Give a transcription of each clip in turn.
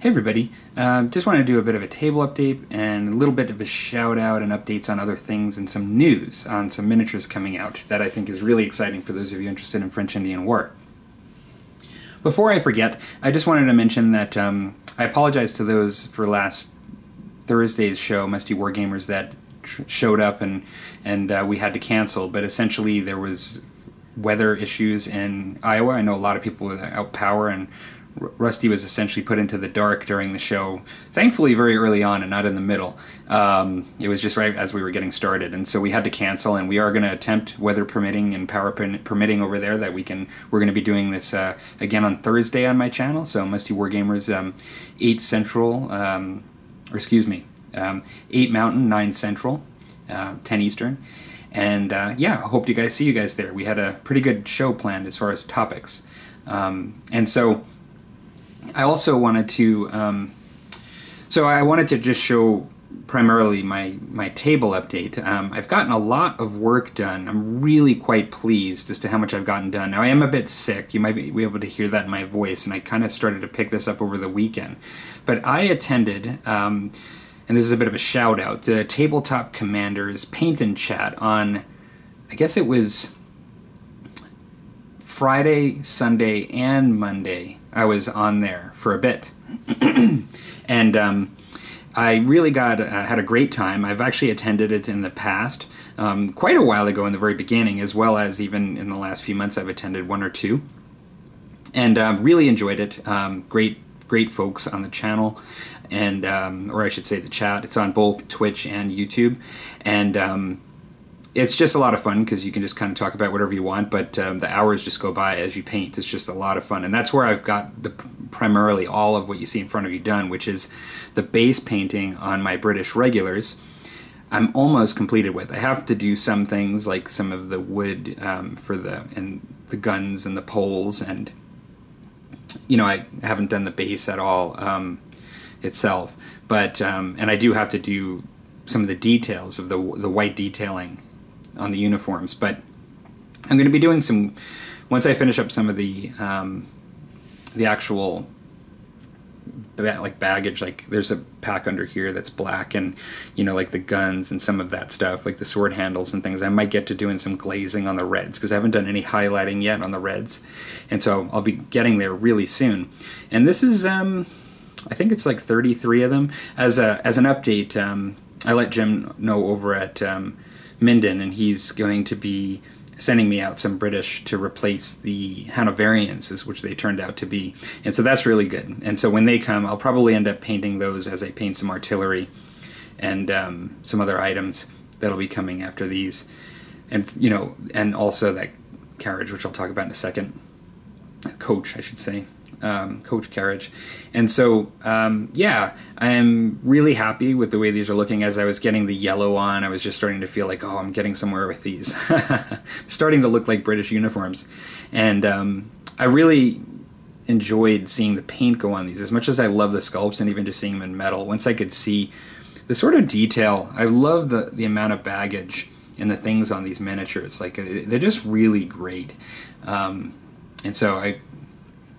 Hey everybody, just want to do a bit of a table update and a little bit of a shout out and updates on other things and some news on some miniatures coming out that I think is really exciting for those of you interested in French Indian War. Before I forget, I just wanted to mention that I apologize to those for last Thursday's show, Musty Wargamers, that showed up and we had to cancel, but essentially there was weather issues in Iowa. I know a lot of people without power, and Rusty was essentially put into the dark during the show, thankfully very early on and not in the middle. It was just right as we were getting started, and so we had to cancel, and we are going to attempt, weather permitting and power permitting over there, that we're going to be doing this again on Thursday on my channel, so Musty Wargamers 8 Central, 8 Mountain, 9 Central, 10 Eastern. And yeah, I hope to see you guys there. We had a pretty good show planned as far as topics. And so I also wanted to, just show primarily my table update. I've gotten a lot of work done. I'm really quite pleased as to how much I've gotten done. Now I am a bit sick. You might be able to hear that in my voice, and I kind of started to pick this up over the weekend. But I attended, and this is a bit of a shout out, the Tabletop Commanders Paint and Chat on, I guess it was Friday, Sunday, and Monday. I was on there for a bit. And I really had a great time. I've actually attended it in the past, quite a while ago in the very beginning, as well as even in the last few months I've attended one or two. And really enjoyed it. Great folks on the channel, and or I should say the chat. It's on both Twitch and YouTube, and it's just a lot of fun because you can just kind of talk about whatever you want, but the hours just go by as you paint. It's just a lot of fun, and that's where I've got primarily all of what you see in front of you done, which is the base painting on my British regulars. I'm almost completed with. I have to do some things like some of the wood for the guns and the poles, and you know, I haven't done the base at all itself, but and I do have to do some of the details of the white detailing on the uniforms. But I'm going to be doing some, once I finish up some of the actual baggage, like there's a pack under here that's black, and you know, like the guns and some of that stuff, like the sword handles and things. I might get to doing some glazing on the reds because I haven't done any highlighting yet on the reds, and so I'll be getting there really soon. And this is I think it's like 33 of them. As an update, I let Jim know over at Minden, and he's going to be sending me out some British to replace the Hanoverians, which they turned out to be. And so that's really good. And so when they come, I'll probably end up painting those as I paint some artillery and some other items that'll be coming after these. And, you know, and also that carriage, which I'll talk about in a second. Coach, I should say. Coach carriage. And so yeah, I am really happy with the way these are looking. As I was getting the yellow on, I was just starting to feel like, oh, I'm getting somewhere with these. Starting to look like British uniforms. And I really enjoyed seeing the paint go on these, as much as I love the sculpts and even just seeing them in metal. Once I could see the sort of detail, I love the amount of baggage and the things on these miniatures. Like, they're just really great. And so I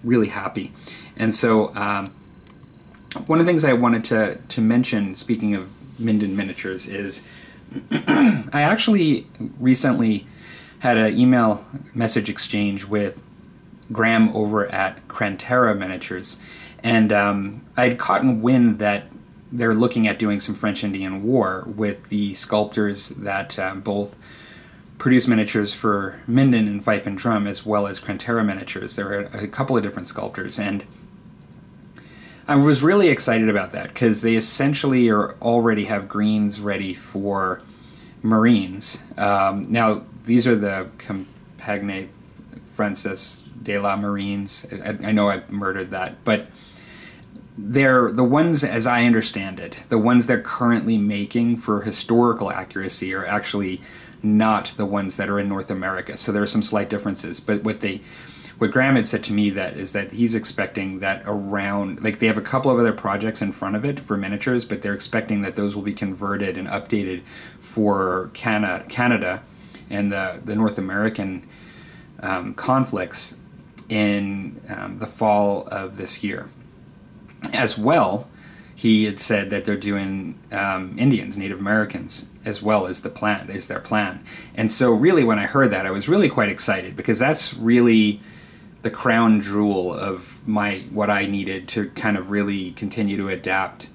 really happy. And so one of the things I wanted to mention, speaking of Minden miniatures, is I actually recently had an email message exchange with Graham over at Crann Tara Miniatures, and I'd caught wind that they're looking at doing some French Indian War with the sculptors that both produce miniatures for Minden and Fife and Drum, as well as Crann Tara Miniatures. There are a couple of different sculptors, and I was really excited about that because they essentially already have greens ready for Marines. Now, these are the Campagne Frances de la Marines. I know I've murdered that, but they're the ones, as I understand it, the ones they're currently making for historical accuracy are actually not the ones that are in North America. So there are some slight differences. But what Graham had said to me is that he's expecting that around, like, they have a couple of other projects in front of it for miniatures, but they're expecting that those will be converted and updated for Canada and the North American conflicts in the fall of this year. As well, he had said that they're doing Indians, Native Americans, as well as their plan. And so really when I heard that, I was really quite excited, because that's really the crown jewel of what I needed to kind of really continue to adapt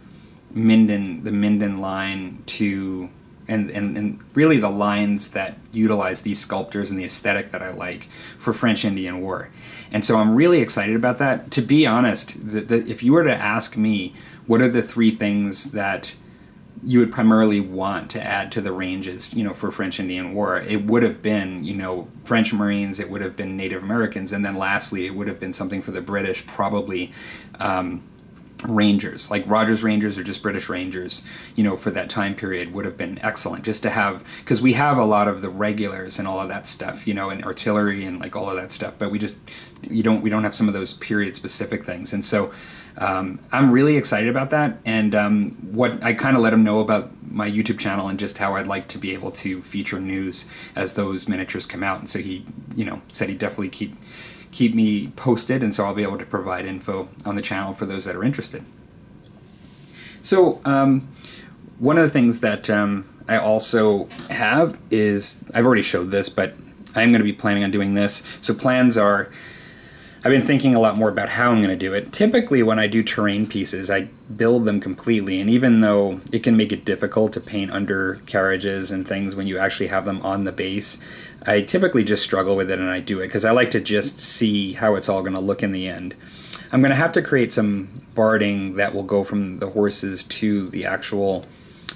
the Minden line to, and really the lines that utilize these sculptors and the aesthetic that I like for French Indian War. And so I'm really excited about that. To be honest, if you were to ask me, what are the 3 things that you would primarily want to add to the ranges, for French Indian War, it would have been, French Marines, it would have been Native Americans, and then lastly, it would have been something for the British, probably Rangers, like Rogers Rangers or just British Rangers, for that time period would have been excellent, just to have, because we have a lot of the regulars and all of that stuff, and artillery and like all of that stuff, but we don't have some of those period specific things. And so I'm really excited about that, and what I kind of let him know about my YouTube channel and just how I'd like to be able to feature news as those miniatures come out. And so he, said he'd definitely keep me posted, and so I'll be able to provide info on the channel for those that are interested. So one of the things that I also have is, I've already showed this, but I'm going to be planning on doing this. So plans are, I've been thinking a lot more about how I'm going to do it. Typically when I do terrain pieces, I build them completely, and even though it can make it difficult to paint under carriages and things when you actually have them on the base, I typically just struggle with it and I do it because I like to just see how it's all going to look in the end. I'm going to have to create some barding that will go from the horses to the actual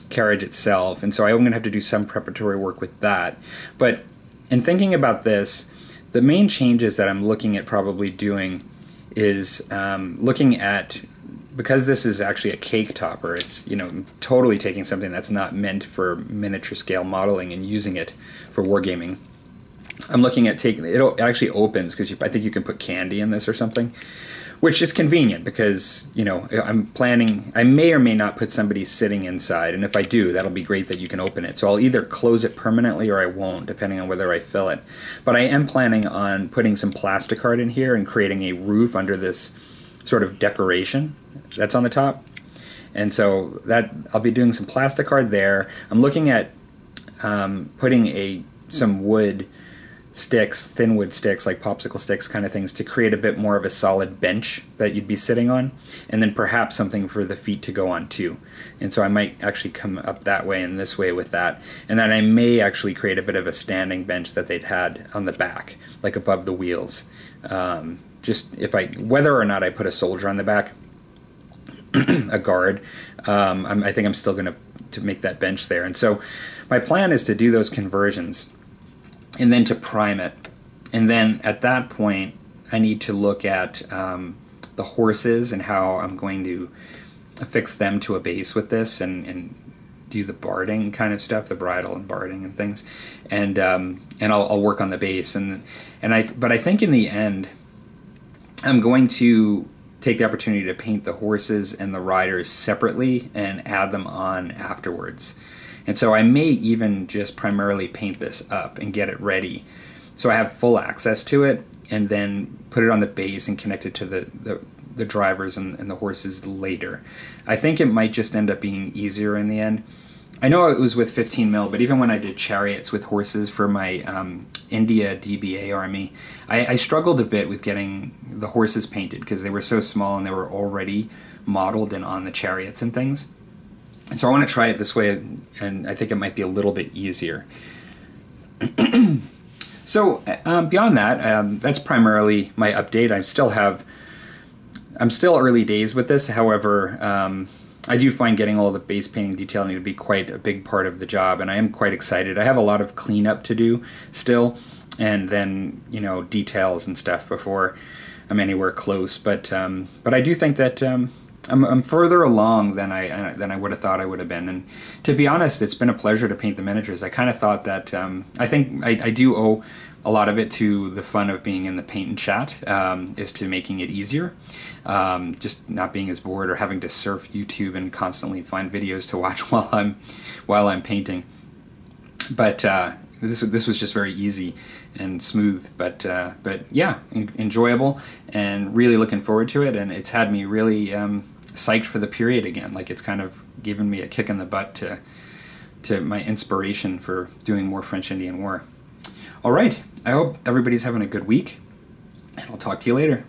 carriage itself, and so I'm going to have to do some preparatory work with that. But in thinking about this, the main changes that I'm looking at probably doing is looking at, because this is actually a cake topper, it's totally taking something that's not meant for miniature scale modeling and using it for wargaming. I'm looking at it actually opens, because I think you can put candy in this or something, which is convenient because, I'm planning, I may or may not put somebody sitting inside, and if I do, that'll be great that you can open it. So I'll either close it permanently or I won't, depending on whether I fill it. But I am planning on putting some plasticard in here and creating a roof under this sort of decoration that's on the top. And so that I'll be doing some plasticard there. I'm looking at putting some wood sticks, thin wood sticks, like popsicle sticks kind of things, to create a bit more of a solid bench that you'd be sitting on, and then perhaps something for the feet to go on too. And so I might actually come up that way and this way with that, and then I may actually create a bit of a standing bench that they'd had on the back, like above the wheels. Just whether or not I put a soldier on the back, a guard, I think I'm still going to make that bench there. And so my plan is to do those conversions and then to prime it. And then at that point, I need to look at the horses and how I'm going to affix them to a base with this, and do the barding kind of stuff, the bridle and barding and things. And I'll work on the base. But I think in the end, I'm going to take the opportunity to paint the horses and the riders separately and add them on afterwards. And so I may even just primarily paint this up and get it ready so I have full access to it, and then put it on the base and connect it to the drivers and the horses later. I think it might just end up being easier in the end. I know it was with 15 mil, but even when I did chariots with horses for my India DBA army, I struggled a bit with getting the horses painted because they were so small and they were already modeled and on the chariots and things. And so I want to try it this way, and I think it might be a little bit easier. So beyond that, that's primarily my update. I'm still early days with this. However, I do find getting all the base painting detailing to be quite a big part of the job, and I am quite excited. I have a lot of cleanup to do still, and then details and stuff before I'm anywhere close. But I do think that I'm further along than I would have thought I would have been. And to be honest, it's been a pleasure to paint the miniatures. I kind of thought that I think I do owe a lot of it to the fun of being in the paint and chat, is to making it easier, just not being as bored or having to surf YouTube and constantly find videos to watch while I'm painting. But this was just very easy and smooth, but yeah, enjoyable, and really looking forward to it. And it's had me really psyched for the period again. Like it's kind of given me a kick in the butt to my inspiration for doing more French Indian War. All right, I hope everybody's having a good week, and I'll talk to you later.